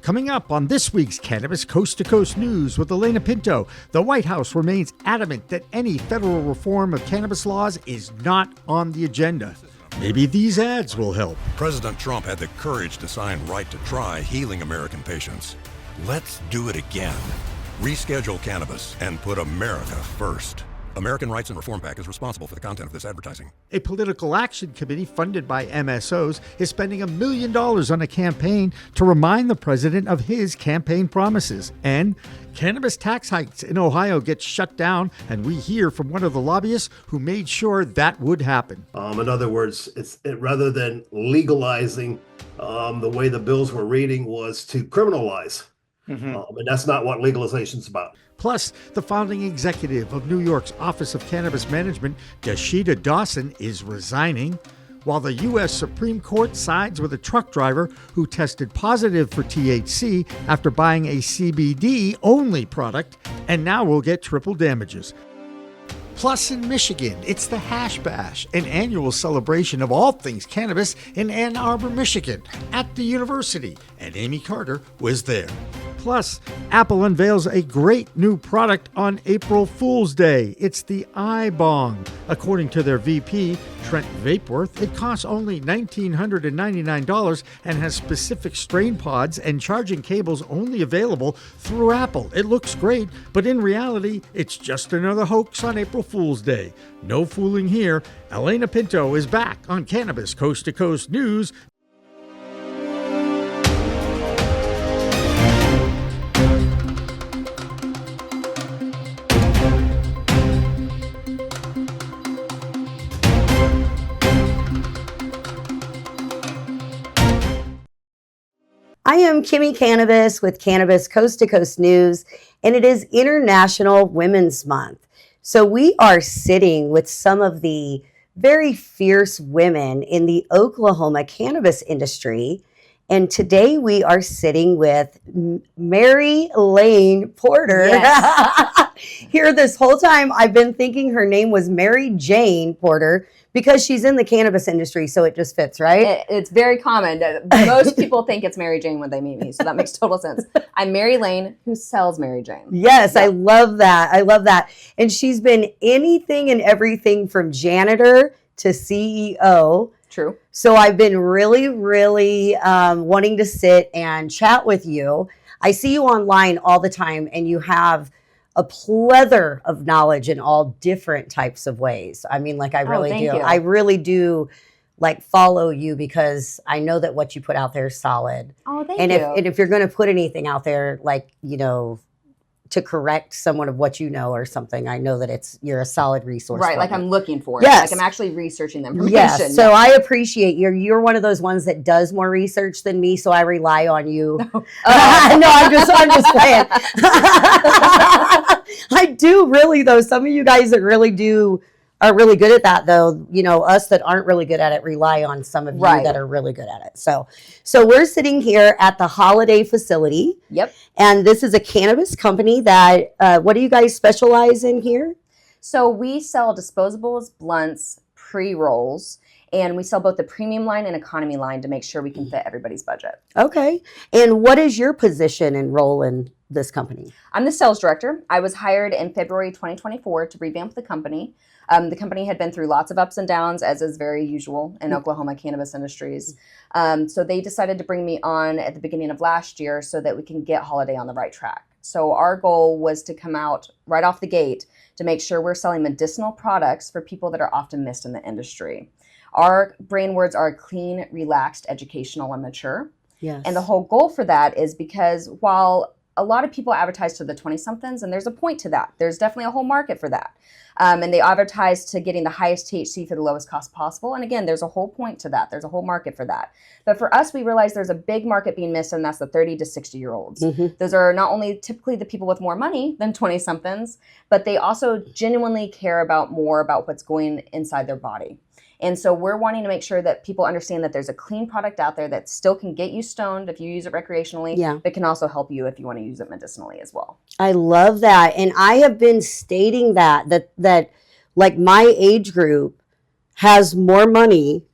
Coming up on this week's Cannabis Coast to Coast News with Alaina Pinto, the White House remains adamant that any federal reform of cannabis laws is not on the agenda. Maybe these ads will help. President Trump had the courage to sign Right to Try, healing American patients. Let's do it again. Reschedule cannabis and put America first. American Rights and Reform PAC is responsible for the content of this advertising. A political action committee funded by MSOs is spending $1 million on a campaign to remind the president of his campaign promises. And cannabis tax hikes in Ohio get shut down, and we hear from one of the lobbyists who made sure that would happen. In other words, rather than legalizing, the way the bills were reading was to criminalize. And that's not what legalization is about. Plus, the founding executive of New York's Office of Cannabis Management, Dashida Dawson, is resigning, while the U.S. Supreme Court sides with a truck driver who tested positive for THC after buying a CBD-only product and now will get triple damages. Plus, in Michigan, it's the Hash Bash, an annual celebration of all things cannabis in Ann Arbor, Michigan, at the university, and Amy Carter was there. Plus, Apple unveils a great new product on April Fool's Day. It's the iBong. According to their VP, Trent Vapeworth, it costs only $1,999 and has specific strain pods and charging cables only available through Apple. It looks great, but in reality, it's just another hoax on April Fool's Day. No fooling here. Alaina Pinto is back on Cannabis Coast to Coast News. I am Kimmie Cannabis with Cannabis Coast to Coast News, and it is International Women's Month. So we are sitting with some of the very fierce women in the Oklahoma cannabis industry. And today we are sitting with Mary Lane Porter. Yes. Here this whole time I've been thinking her name was Mary Jane Porter because she's in the cannabis industry, so it just fits, right? It's very common. Most people think it's Mary Jane when they meet me, so that makes total sense. I'm Mary Lane, who sells Mary Jane. Yes, yeah. I love that. I love that. And she's been anything and everything from janitor to CEO. True. So I've been really, really wanting to sit and chat with you. I see you online all the time, and you have a plethora of knowledge in all different types of ways. I mean, like I really do. You. I really do like follow you because I know that what you put out there is solid. Oh, thank you. And if you're going to put anything out there, like, you know, to correct someone of what you know or something, I know that you're a solid resource. Right, like I'm looking for it. Yes. Like I'm actually researching the information. Yes, so I appreciate you're one of those ones that does more research than me, so I rely on you. No, no I'm just playing. I do really though. Some of you guys that really are really good at that though. You know, us that aren't really good at it rely on some of you that are really good at it. So we're sitting here at the Holiday facility. Yep. And this is a cannabis company that, what do you guys specialize in here? So we sell disposables, blunts, pre-rolls, and we sell both the premium line and economy line to make sure we can fit everybody's budget. Okay. And what is your position and role in this company? I'm the sales director. I was hired in February 2024 to revamp the company. The company had been through lots of ups and downs, as is very usual in Oklahoma cannabis industries. So they decided to bring me on at the beginning of last year so that we can get Holiday on the right track. So our goal was to come out right off the gate to make sure we're selling medicinal products for people that are often missed in the industry. Our brand words are clean, relaxed, educational, and mature. Yes. And the whole goal for that is because while a lot of people advertise to the 20-somethings, and there's a point to that. There's definitely a whole market for that. And they advertise to getting the highest THC for the lowest cost possible. And again, there's a whole point to that. There's a whole market for that. But for us, we realize there's a big market being missed, and that's the 30 to 60-year-olds. Mm-hmm. Those are not only typically the people with more money than 20-somethings, but they also genuinely care more about what's going inside their body. And so we're wanting to make sure that people understand that there's a clean product out there that still can get you stoned if you use it recreationally, but can also help you if you want to use it medicinally as well. I love that. And I have been stating that like my age group has more money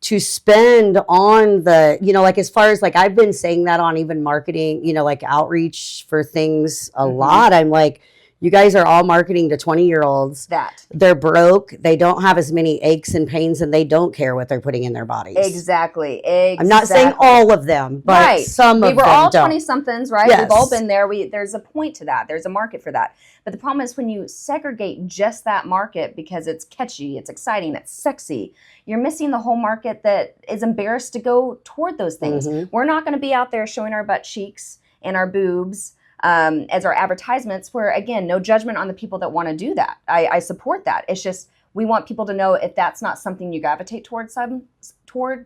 to spend on the, like as far as like I've been saying that on even marketing, like outreach for things a lot. I'm like, you guys are all marketing to 20-year-olds. They're broke. They don't have as many aches and pains, and they don't care what they're putting in their bodies. Exactly. I'm not saying all of them, but some of them. We were all 20-somethings, right? Yes. We've all been there. There's a point to that. There's a market for that. But the problem is when you segregate just that market because it's catchy, it's exciting, it's sexy, you're missing the whole market that is embarrassed to go toward those things. We're not going to be out there showing our butt cheeks and our boobs as our advertisements, where again, no judgment on the people that want to do that. I support that. It's just, we want people to know if that's not something you gravitate toward,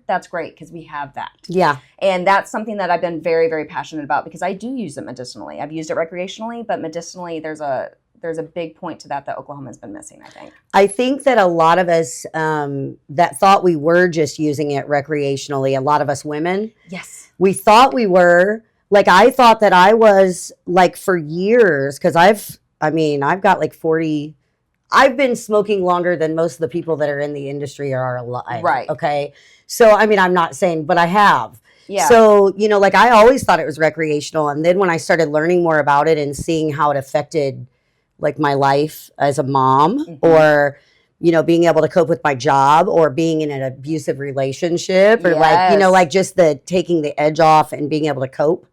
that's great, because we have that. Yeah. And that's something that I've been very, very passionate about, because I do use it medicinally. I've used it recreationally, but medicinally there's a big point to that Oklahoma's been missing, I think. I think that a lot of us that thought we were just using it recreationally, a lot of us women, yes, we thought we were. Like, I thought that I was, like, for years, because I've got like 40, I've been smoking longer than most of the people that are in the industry are alive. Right. Okay. So, I'm not saying, but I have. Yeah. So, like, I always thought it was recreational. And then when I started learning more about it and seeing how it affected, like, my life as a mom, or, being able to cope with my job, or being in an abusive relationship, or like just the taking the edge off and being able to cope.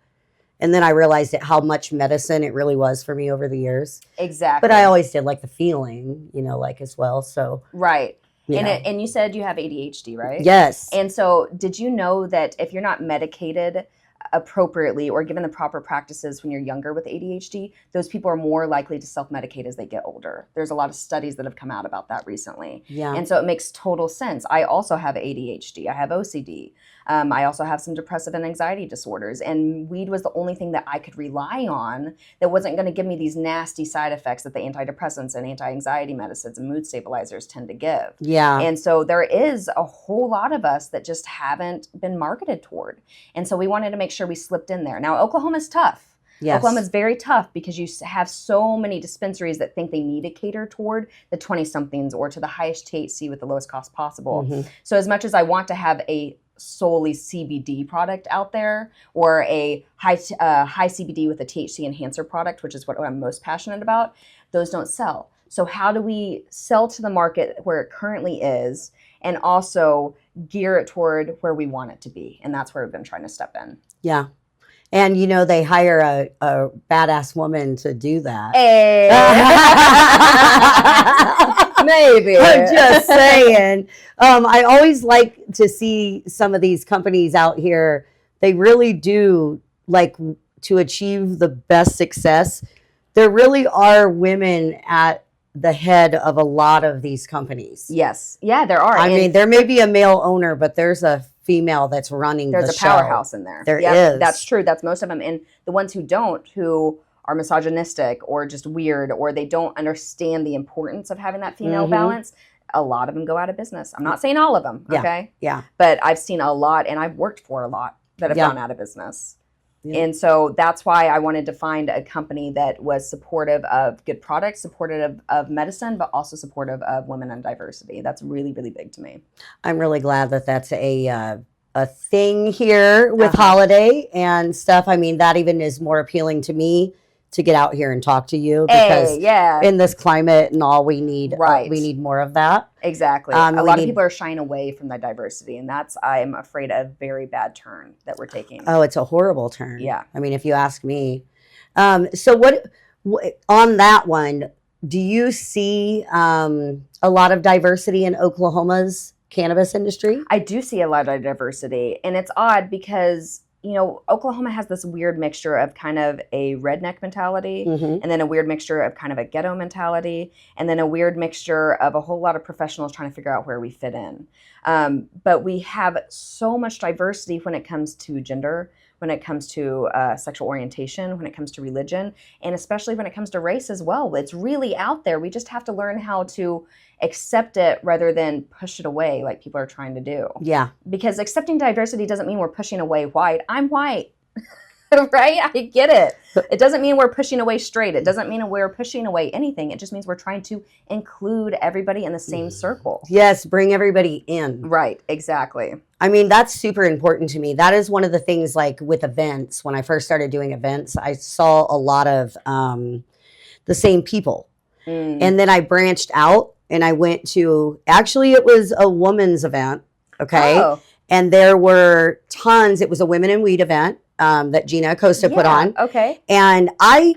And then I realized how much medicine it really was for me over the years. Exactly. But I always did like the feeling, like as well. So right. And you said you have ADHD, right? Yes. And so did you know that if you're not medicated appropriately or given the proper practices when you're younger with ADHD, those people are more likely to self-medicate as they get older? There's a lot of studies that have come out about that recently. Yeah. And so it makes total sense. I also have ADHD. I have OCD. I also have some depressive and anxiety disorders, and weed was the only thing that I could rely on that wasn't going to give me these nasty side effects that the antidepressants and anti-anxiety medicines and mood stabilizers tend to give. Yeah. And so there is a whole lot of us that just haven't been marketed toward. And so we wanted to make sure we slipped in there. Now, Oklahoma's tough. Yes. Oklahoma's very tough because you have so many dispensaries that think they need to cater toward the 20-somethings or to the highest THC with the lowest cost possible. So as much as I want to have a solely CBD product out there, or a high CBD with a THC enhancer product, which is what I'm most passionate about, those don't sell. So how do we sell to the market where it currently is and also gear it toward where we want it to be? And that's where we've been trying to step in. Yeah. And, they hire a badass woman to do that. Hey. Maybe. I'm just saying. I always like to see some of these companies out here. They really do, like, to achieve the best success. There really are women at the head of a lot of these companies. Yes. Yeah, there are. I mean, there may be a male owner, but there's a female that's running the show. There's a powerhouse in there. There is. That's true. That's most of them. And the ones who are misogynistic or just weird, or they don't understand the importance of having that female balance, a lot of them go out of business. I'm not saying all of them, okay? Yeah. But I've seen a lot, and I've worked for a lot that have gone out of business. Yeah. And so that's why I wanted to find a company that was supportive of good products, supportive of medicine, but also supportive of women and diversity. That's really, really big to me. I'm really glad that that's a thing here with Holiday and stuff. I mean, that even is more appealing to me to get out here and talk to you, because in this climate and all, we need we need more of that. Exactly. A lot of people are shying away from the diversity, and I'm afraid, a very bad turn that we're taking. Oh, it's a horrible turn. Yeah. I mean, if you ask me. So what on that one, do you see a lot of diversity in Oklahoma's cannabis industry? I do see a lot of diversity, and it's odd because Oklahoma has this weird mixture of kind of a redneck mentality, and then a weird mixture of kind of a ghetto mentality, and then a weird mixture of a whole lot of professionals trying to figure out where we fit in. But we have so much diversity when it comes to gender, when it comes to sexual orientation, when it comes to religion, and especially when it comes to race as well. It's really out there. We just have to learn how to accept it rather than push it away like people are trying to do. Yeah. Because accepting diversity doesn't mean we're pushing away white. I'm white. Right? I get it. It doesn't mean we're pushing away straight. It doesn't mean we're pushing away anything. It just means we're trying to include everybody in the same circle. Yes, bring everybody in. Right, exactly. I mean, that's super important to me. That is one of the things, like with events, when I first started doing events, I saw a lot of the same people. And then I branched out and I went to, actually, it was a woman's event. Okay. Oh. And there were tons. It was a women in weed event that Gina Acosta put on. Okay. And I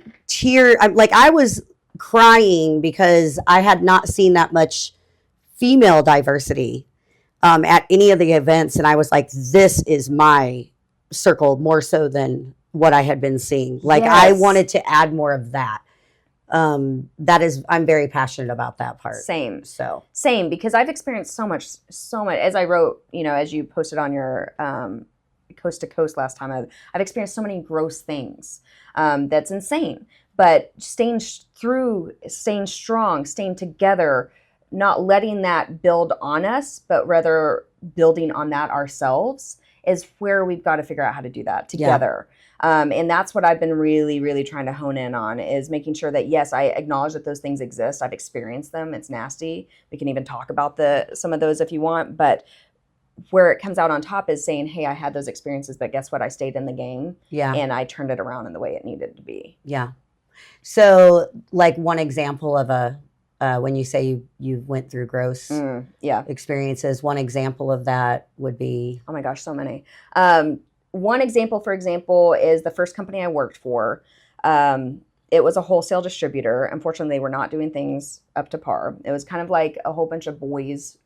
was crying because I had not seen that much female diversity at any of the events. And I was like, this is my circle more so than what I had been seeing. Like, I wanted to add more of that. I'm very passionate about that part. Same, because I've experienced so much, as I wrote, as you posted on your Coast to Coast last time, I've experienced so many gross things. That's insane. But staying strong, staying together, not letting that build on us, but rather building on that ourselves is where we've got to figure out how to do that together. And that's what I've been really, really trying to hone in on, is making sure that, yes, I acknowledge that those things exist. I've experienced them. It's nasty. We can even talk about some of those if you want. But where it comes out on top is saying, hey, I had those experiences, but guess what? I stayed in the game. Yeah. And I turned it around in the way it needed to be. Yeah. So, like, one example of when you say you went through gross experiences, one example of that would be? Oh my gosh, so many. One example, for example, is the first company I worked for. It was a wholesale distributor. Unfortunately, they were not doing things up to par. It was kind of like a whole bunch of boys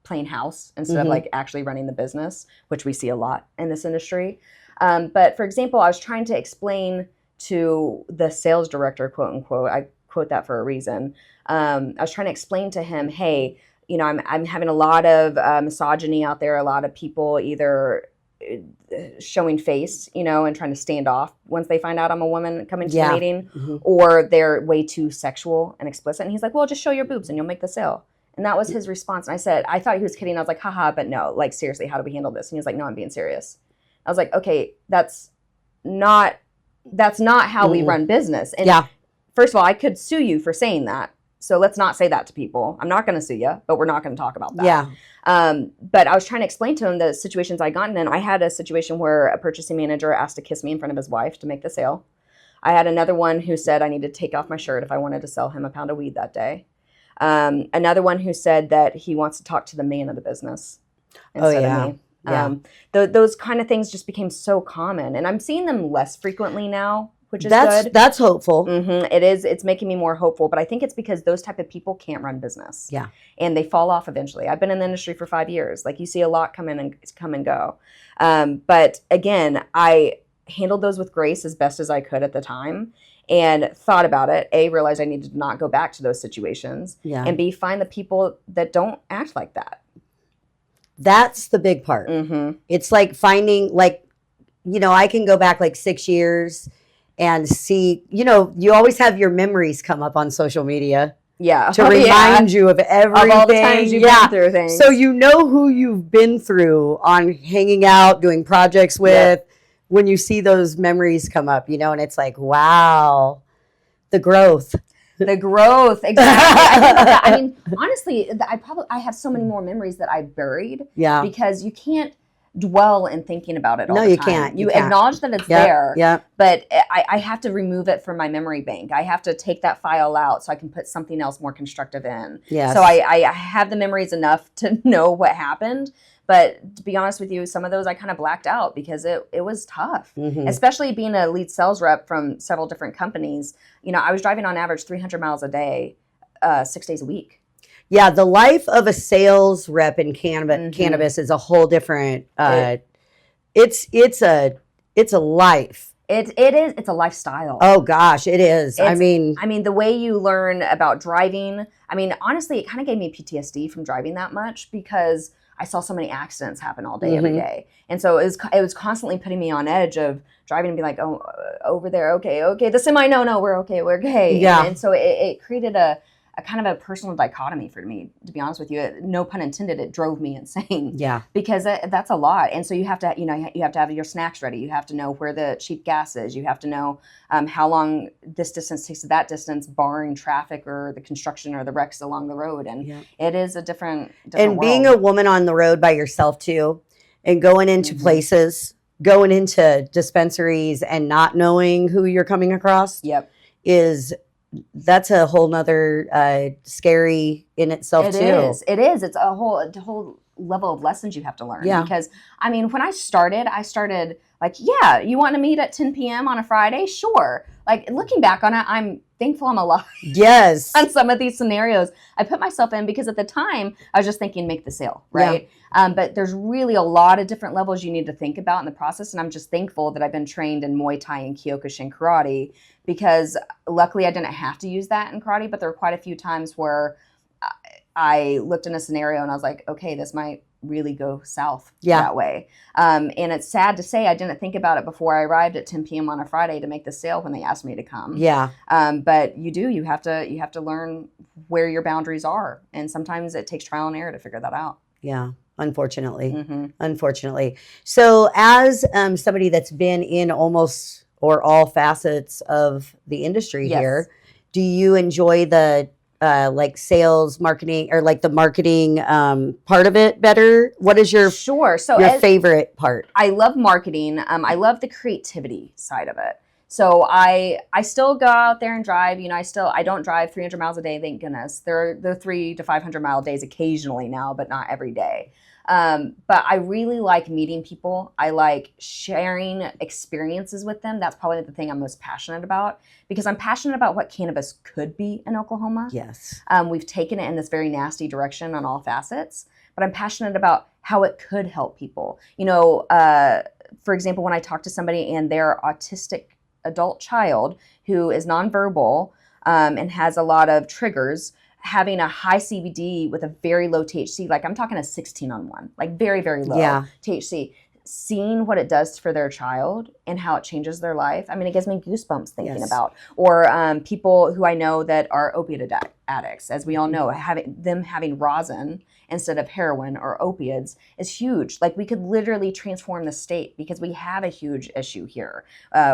playing house instead of like actually running the business, which we see a lot in this industry. But for example, I was trying to explain to the sales director, quote unquote, I quote that for a reason. I was trying to explain to him, hey, I'm having a lot of misogyny out there, a lot of people either showing face, and trying to stand off once they find out I'm a woman coming to the meeting, or they're way too sexual and explicit. And he's like, well, just show your boobs and you'll make the sale. And that was his response. And I said, I thought he was kidding. I was like, haha, but no, like, seriously, how do we handle this? And he was like, no, I'm being serious. I was like, okay, that's not how we run business. And first of all, I could sue you for saying that. So let's not say that to people. I'm not going to sue you, but we're not going to talk about that. Yeah. But I was trying to explain to him the situations I gotten in. I had a situation where a purchasing manager asked to kiss me in front of his wife to make the sale. I had another one who said I needed to take off my shirt if I wanted to sell him a pound of weed that day. Another one who said that he wants to talk to the man of the business instead of me. Yeah. Those kind of things just became so common, and I'm seeing them less frequently now, which is good. That's hopeful. It is. It's making me more hopeful, but I think it's because those type of people can't run business. Yeah. And they fall off eventually. I've been in the industry for 5 years. Like, you see a lot come and go. But again, I handled those with grace as best as I could at the time, and thought about it. A, realized I needed to not go back to those situations. Yeah. And B, find the people that don't act like that. That's the big part. It's like finding, like, I can go back like 6 years and see, you always have your memories come up on social media. Yeah. To remind you of everything. Of all the times you've been through things. So you know who you've been through on hanging out, doing projects with, when you see those memories come up, and it's like, wow, the growth. The growth, exactly. I mean, honestly, I have so many more memories that I buried. Yeah. Because you can't dwell in thinking about it all the time. No, you can't. You acknowledge that it's there. Yeah. But I have to remove it from my memory bank. I have to take that file out so I can put something else more constructive in. Yeah. So I have the memories enough to know what happened. But to be honest with you, some of those I kind of blacked out because it was tough, especially being a lead sales rep from several different companies. I was driving on average 300 miles a day, 6 days a week. Yeah, the life of a sales rep in cannabis is a whole different. It's a life. It is. It's a lifestyle. Oh gosh, it is. I mean, the way you learn about driving. Honestly, it kind of gave me PTSD from driving that much because I saw so many accidents happen all day, every day. And so it was constantly putting me on edge of driving and be like, oh, over there. Okay. The semi, no, we're okay. Yeah. And so it created a kind of a personal dichotomy for me, to be honest with you. No pun intended, it drove me insane. Yeah. Because that's a lot. And so you have to, you have to have your snacks ready. You have to know where the cheap gas is. You have to know how long this distance takes to that distance, barring traffic or the construction or the wrecks along the road. And it is a different and world. being a woman on the road by yourself too, and going into places, going into dispensaries and not knowing who you're coming across. Yep. That's a whole nother scary in itself too. It is. It's a whole level of lessons you have to learn. Yeah. Because I mean, when I started like, yeah, you want to meet at 10 p.m. on a Friday? Sure. Like, looking back on it, I'm thankful I'm alive. Yes. On some of these scenarios I put myself in, because at the time I was just thinking, make the sale, right? Yeah. But there's really a lot of different levels you need to think about in the process. And I'm just thankful that I've been trained in Muay Thai and Kyokushin karate, because luckily I didn't have to use that in karate, but there were quite a few times where I looked in a scenario and I was like, okay, this might really go south that way. And it's sad to say I didn't think about it before I arrived at 10 p.m. on a Friday to make the sale when they asked me to come. Yeah. But you have to learn where your boundaries are. And sometimes it takes trial and error to figure that out. Yeah. Unfortunately. Unfortunately. So as somebody that's been in almost or all facets of the industry here, do you enjoy the like sales, marketing, or like the marketing part of it better? What is your your favorite part? I love marketing. I love the creativity side of it. So I still go out there and drive. I don't drive 300 miles a day, thank goodness. There are 300 to 500 mile days occasionally now, but not every day. But I really like meeting people. I like sharing experiences with them. That's probably the thing I'm most passionate about, because I'm passionate about what cannabis could be in Oklahoma. Yes. We've taken it in this very nasty direction on all facets, but I'm passionate about how it could help people. For example, when I talk to somebody and their autistic adult child who is nonverbal and has a lot of triggers, having a high CBD with a very low THC, like I'm talking a 16 on 1, like very, very low THC, seeing what it does for their child and how it changes their life. I mean, it gives me goosebumps thinking about, or people who I know that are opiate addicts, as we all know, having rosin instead of heroin or opiates is huge. Like, we could literally transform the state, because we have a huge issue here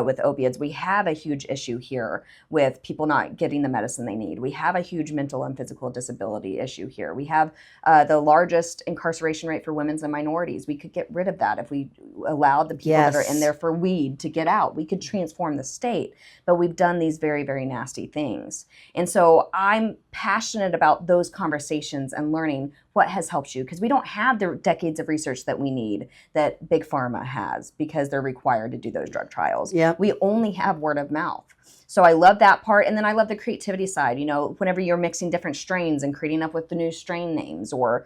with opiates. We have a huge issue here with people not getting the medicine they need. We have a huge mental and physical disability issue here. We have the largest incarceration rate for women and minorities. We could get rid of that if we allowed the people that are in there for weed to get out. We could transform the state, but we've done these very, very nasty things. And so I'm passionate about those conversations and learning what has helped you, because we don't have the decades of research that we need, that Big Pharma has, because they're required to do those drug trials. We only have word of mouth. So I love that part. And then I love the creativity side. Whenever you're mixing different strains and creating up with the new strain names, or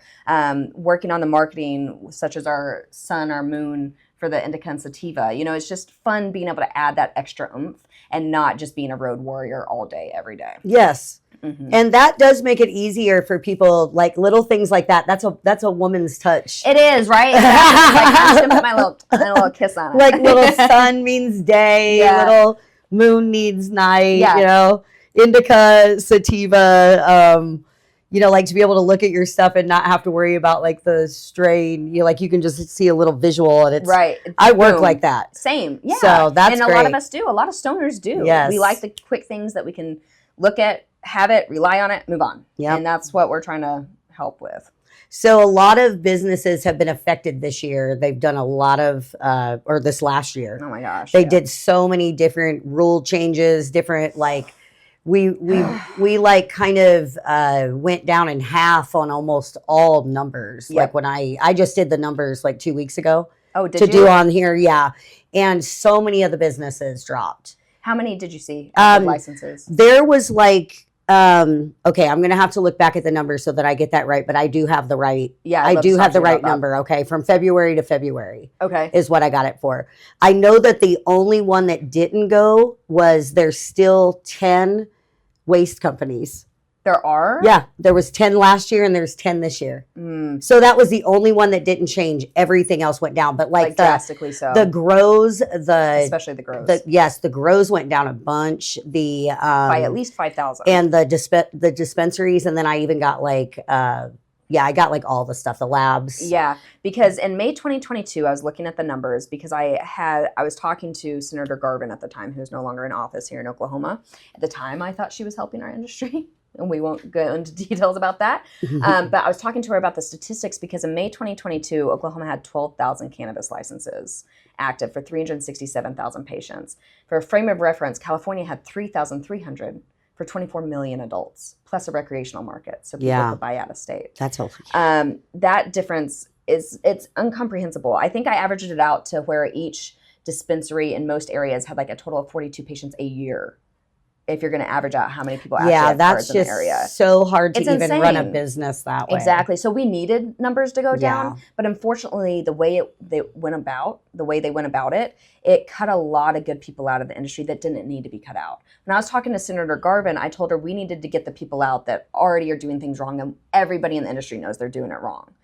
working on the marketing, such as our sun, our moon, for the indica and sativa. It's just fun being able to add that extra oomph and not just being a road warrior all day, every day. Yes. And that does make it easier for people, like little things like that. That's a woman's touch. It is, right? Exactly. Like, I'm just gonna put my little kiss on it. Like, little sun means day, little moon needs night, indica, sativa, like to be able to look at your stuff and not have to worry about like the strain. You can just see a little visual, and it's right. I work like that. Same. Yeah. So that's great. A lot of us do. A lot of stoners do. Yes. We like the quick things that we can look at, have it, rely on it, move on. And that's what we're trying to help with. So a lot of businesses have been affected this year. They've done a lot of, or this last year. Oh my gosh. They did so many different rule changes, different like, we like kind of went down in half on almost all numbers. Like when I just did the numbers like 2 weeks ago. Oh, did you? Do on here, yeah. And so many of the businesses dropped. How many did you see licenses? There was like, okay, I'm going to have to look back at the numbers so that I get that right, but I do have the right, I do have the right number, okay, from February to February, is what I got it for. I know that the only one that didn't go was there's still 10 waste companies There are? Yeah, there was 10 last year and there's 10 this year. So that was the only one that didn't change. Everything else went down. But like drastically so. The grows, especially the grows. The grows went down a bunch. By at least 5,000. And the dispensaries, and then I even got like I got like all the stuff, the labs. Yeah, because in May 2022, I was looking at the numbers because I was talking to Senator Garvin at the time, who's no longer in office here in Oklahoma. At the time, I thought she was helping our industry. And we won't go into details about that. But I was talking to her about the statistics because in May 2022, Oklahoma had 12,000 cannabis licenses active for 367,000 patients. For a frame of reference, California had 3,300 for 24 million adults, plus a recreational market. So people could buy out of state. That's all. That difference it's incomprehensible. I think I averaged it out to where each dispensary in most areas had like a total of 42 patients a year. If you're going to average out how many people actually have cards in the area. That's just so hard to It's even insane. run a business that way. Exactly. So we needed numbers to go down, but unfortunately, the way they went about it, it cut a lot of good people out of the industry that didn't need to be cut out. When I was talking to Senator Garvin, I told her we needed to get the people out that already are doing things wrong, and everybody in the industry knows they're doing it wrong.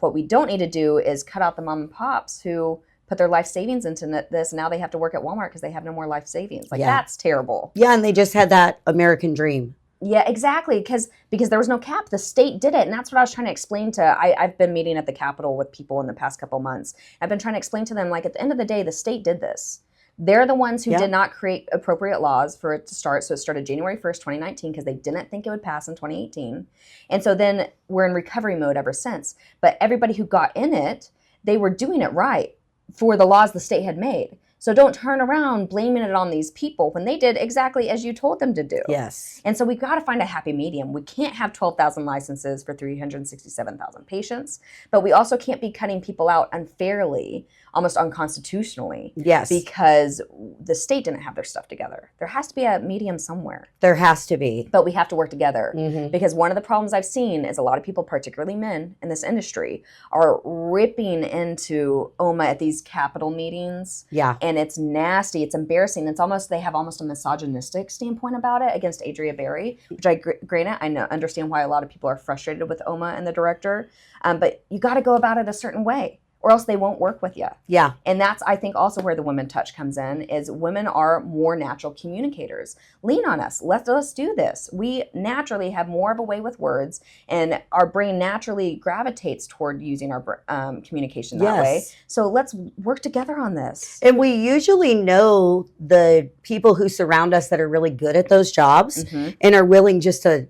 What we don't need to do is cut out the mom and pops who put their life savings into this, and now they have to work at Walmart because they have no more life savings. That's terrible. Yeah, and they just had that American dream. Yeah, exactly, because there was no cap. The state did it, and that's what I was trying to explain to. I've been meeting at the Capitol with people in the past couple months. I've been trying to explain to them, like, at the end of the day, the state did this. They're the ones who did not create appropriate laws for it to start. So it started January 1st, 2019, because they didn't think it would pass in 2018. And so then we're in recovery mode ever since. But everybody who got in it, they were doing it right for the laws the state had made. So don't turn around blaming it on these people when they did exactly as you told them to do. Yes. And so we've got to find a happy medium. We can't have 12,000 licenses for 367,000 patients, but we also can't be cutting people out unfairly, almost unconstitutionally. Yes. Because the state didn't have their stuff together. There has to be a medium somewhere. There has to be. But we have to work together. Mm-hmm. Because one of the problems I've seen is a lot of people, particularly men in this industry, are ripping into OMA at these Capitol meetings. Yeah. And it's nasty. It's embarrassing. They have almost a misogynistic standpoint about it against Adria Berry, which granted, I understand why a lot of people are frustrated with OMA and the director. But you got to go about it a certain way, or else they won't work with you. Yeah. And that's, I think, also where the women touch comes in, is women are more natural communicators. Lean on us. Let us do this. We naturally have more of a way with words, and our brain naturally gravitates toward using our communication that way. So let's work together on this. And we usually know the people who surround us that are really good at those jobs and are willing just to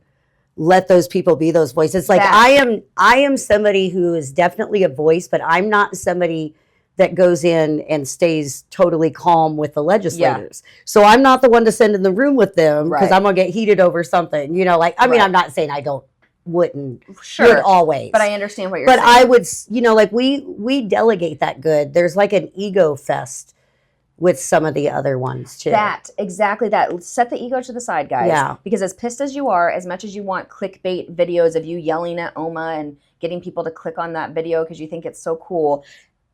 let those people be those voices. Like I am somebody who is definitely a voice, but I'm not somebody that goes in and stays totally calm with the legislators. Yeah. So I'm not the one to send in the room with them because I'm going to get heated over something. You know, like, I mean, I'm not saying I wouldn't do it always. But I understand what you're saying. But I would, you know, like we delegate that good. There's like an ego fest with some of the other ones too. Exactly that. Set the ego to the side, guys. Yeah. Because as pissed as you are, as much as you want clickbait videos of you yelling at OMA and getting people to click on that video because you think it's so cool,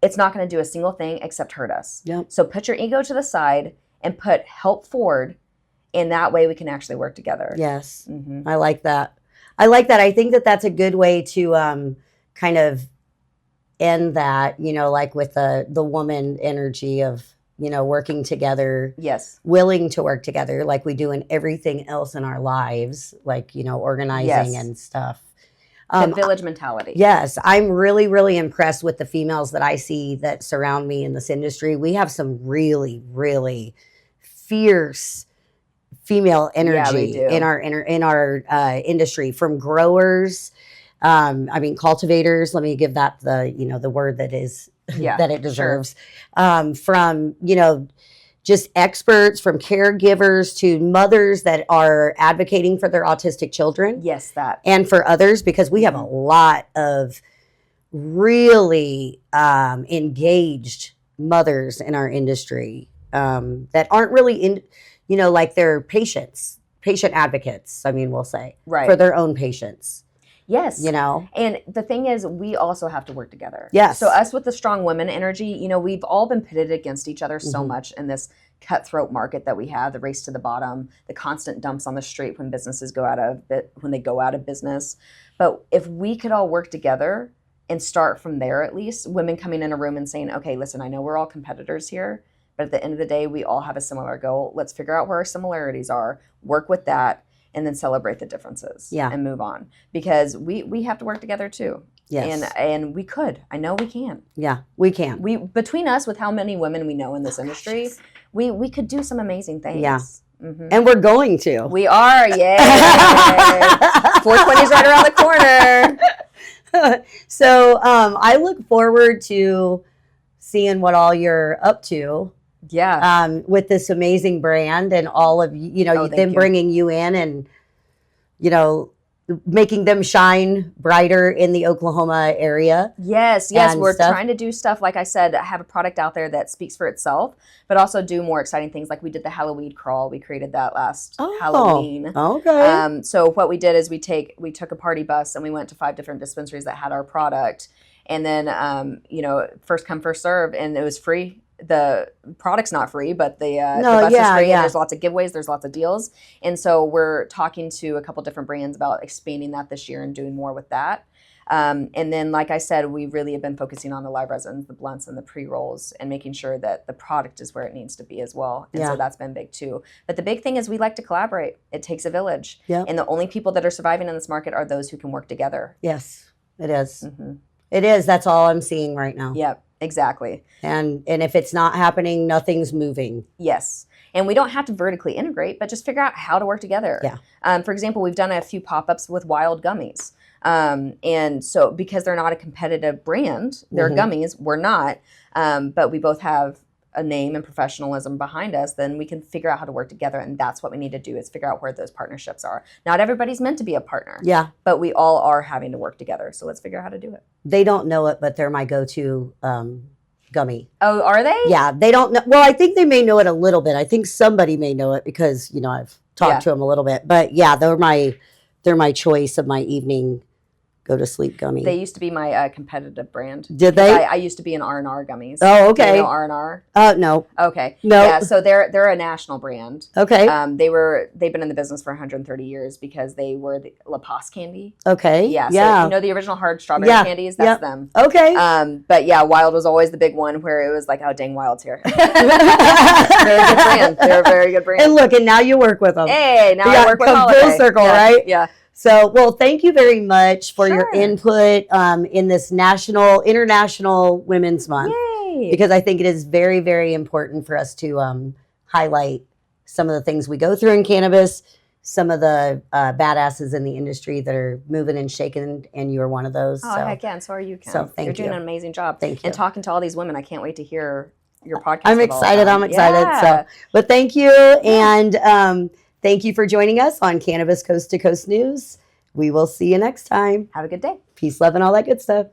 it's not going to do a single thing except hurt us. Yep. So put your ego to the side and put help forward, and that way we can actually work together. Yes. Mm-hmm. I like that. I think that that's a good way to kind of end that, you know, like with the woman energy of, you know, working together. Yes. Willing to work together like we do in everything else in our lives, like, you know, organizing and stuff. The village mentality. Yes. I'm really, really impressed with the females that I see that surround me in this industry. We have some really, really fierce female energy in our industry, from growers. I mean, cultivators, let me give that the word that is that it deserves. Sure. From, you know, just experts, from caregivers to mothers that are advocating for their autistic children. Yes, that. And for others, because we have a lot of really engaged mothers in our industry that aren't really in, you know, like they're patient advocates, I mean, we'll say, for their own patients. Yes. You know? And the thing is, we also have to work together. Yes. So us with the strong women energy, you know, we've all been pitted against each other so much in this cutthroat market that we have, the race to the bottom, the constant dumps on the street when businesses go out of business. But if we could all work together and start from there, at least women coming in a room and saying, okay, listen, I know we're all competitors here, but at the end of the day, we all have a similar goal. Let's figure out where our similarities are, work with that, and then celebrate the differences and move on. Because we have to work together too. Yes. And we could. I know we can. Yeah, we can. We between us with how many women we know in this industry, we could do some amazing things. Yeah. And we're going to. We are, yay. 420 is right around the corner. So I look forward to seeing what all you're up to. Yeah. With this amazing brand and all of, you know, them bringing you in and, you know, making them shine brighter in the Oklahoma area. Yes. We're trying to do stuff, like I said, have a product out there that speaks for itself, but also do more exciting things. Like we did the Halloween crawl. We created that last Halloween. Okay. So what we did is we took a party bus and we went to 5 different dispensaries that had our product. And then, you know, first come, first serve, and it was free. The product's not free, but the bus is free, and there's lots of giveaways, there's lots of deals. And so we're talking to a couple different brands about expanding that this year and doing more with that. And then, like I said, we really have been focusing on the live resins, the blunts, and the pre-rolls, and making sure that the product is where it needs to be as well. And so that's been big too. But the big thing is we like to collaborate. It takes a village. And the only people that are surviving in this market are those who can work together. Yes, it is. It is. That's all I'm seeing right now. Yep. Exactly. And if it's not happening, nothing's moving. Yes. And we don't have to vertically integrate, but just figure out how to work together. Yeah. For example, we've done a few pop-ups with wild gummies. And so because they're not a competitive brand, they're gummies, we're not, but we both have a name and professionalism behind us, then we can figure out how to work together. And that's what we need to do, is figure out where those partnerships are. Not everybody's meant to be a partner. Yeah. But we all are having to work together. So let's figure out how to do it. They don't know it, but they're my go-to gummy. Oh, are they? Yeah, they don't know. Well, I think they may know it a little bit. I think somebody may know it because, you know, I've talked to them a little bit. But yeah, they're my choice of my evening go to sleep gummy. They used to be my competitive brand. Did they? I used to be in R&R gummies. Oh, okay. Do you know R&R? No. Okay. No. Yeah, so they're a national brand. Okay. They've been in the business for 130 years because they were the La Paz candy. Okay. Yeah. So you know the original hard strawberry candies? That's them. Okay. But yeah, Wild was always the big one where it was like, oh, dang, Wild's here. They're a good brand. They're a very good brand. And look, and now you work with them. Hey, now I work with Holiday. Full circle, right? Yeah. So, well, thank you very much for your input in this International Women's Month. Yay. Because I think it is very, very important for us to highlight some of the things we go through in cannabis, some of the badasses in the industry that are moving and shaking, and you are one of those. Oh, heck yeah, and so are you, Kim. So You're doing an amazing job. Thank you. And talking to all these women, I can't wait to hear your podcast. I'm excited. Yeah. So, but thank you. And thank you for joining us on Cannabis Coast to Coast News. We will see you next time. Have a good day. Peace, love, and all that good stuff.